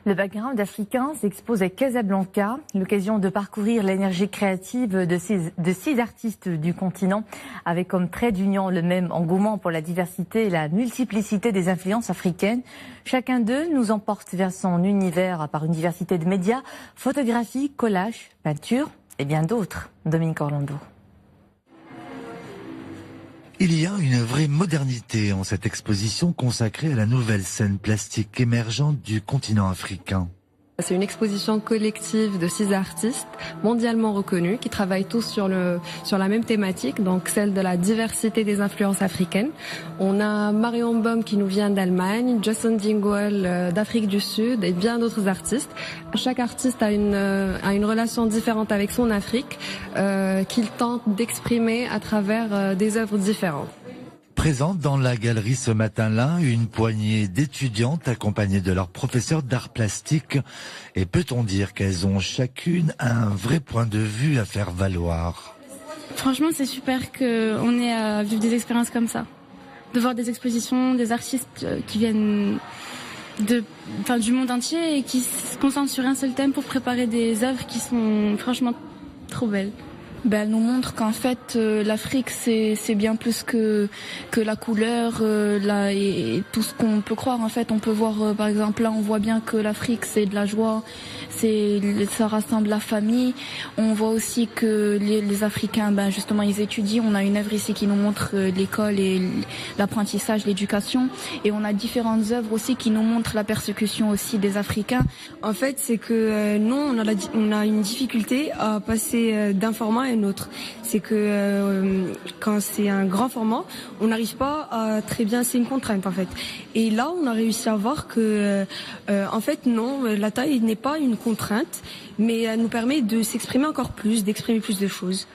Le background africain s'expose à Casablanca, l'occasion de parcourir l'énergie créative de six artistes du continent, avec comme trait d'union le même engouement pour la diversité et la multiplicité des influences africaines. Chacun d'eux nous emporte vers son univers par une diversité de médias, photographie, collage, peinture et bien d'autres. Dominique Orlando. Il y a une vraie modernité en cette exposition consacrée à la nouvelle scène plastique émergente du continent africain. C'est une exposition collective de 6 artistes mondialement reconnus qui travaillent tous sur la même thématique, donc celle de la diversité des influences africaines. On a Marion Baum qui nous vient d'Allemagne, Justin Dingwall d'Afrique du Sud et bien d'autres artistes. Chaque artiste a une relation différente avec son Afrique qu'il tente d'exprimer à travers des œuvres différentes. Présente dans la galerie ce matin-là, une poignée d'étudiantes accompagnées de leurs professeurs d'art plastique. Et peut-on dire qu'elles ont chacune un vrai point de vue à faire valoir? Franchement, c'est super qu'on ait à vivre des expériences comme ça. De voir des expositions, des artistes qui viennent du monde entier et qui se concentrent sur un seul thème pour préparer des œuvres qui sont franchement trop belles. Elle nous montre qu'en fait l'Afrique c'est bien plus que la couleur et tout ce qu'on peut croire. En fait on peut voir par exemple là on voit bien que l'Afrique c'est de la joie, ça rassemble la famille. On voit aussi que les Africains justement ils étudient. On a une œuvre ici qui nous montre l'école et l'apprentissage, l'éducation, et on a différentes œuvres aussi qui nous montrent la persécution aussi des Africains. En fait c'est que nous on a une difficulté à passer d'un format à un autre. C'est que quand c'est un grand format, on n'arrive pas à très bien, c'est une contrainte en fait. Et là, on a réussi à voir que en fait non, la taille n'est pas une contrainte, mais elle nous permet de s'exprimer encore plus, d'exprimer plus de choses.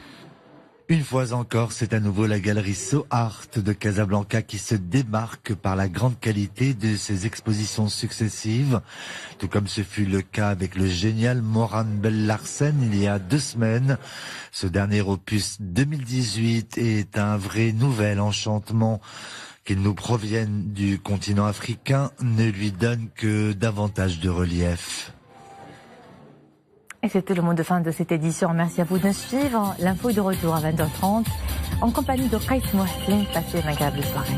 Une fois encore, c'est à nouveau la galerie So Art de Casablanca qui se démarque par la grande qualité de ses expositions successives, tout comme ce fut le cas avec le génial Moran Bell-Larsen il y a 2 semaines. Ce dernier opus 2018 est un vrai nouvel enchantement. Qu'il nous provienne du continent africain ne lui donne que davantage de relief. Et c'était le mot de fin de cette édition. Merci à vous de nous suivre. L'info est de retour à 20h30 en compagnie de Kais Mohsin. Passez une agréable soirée.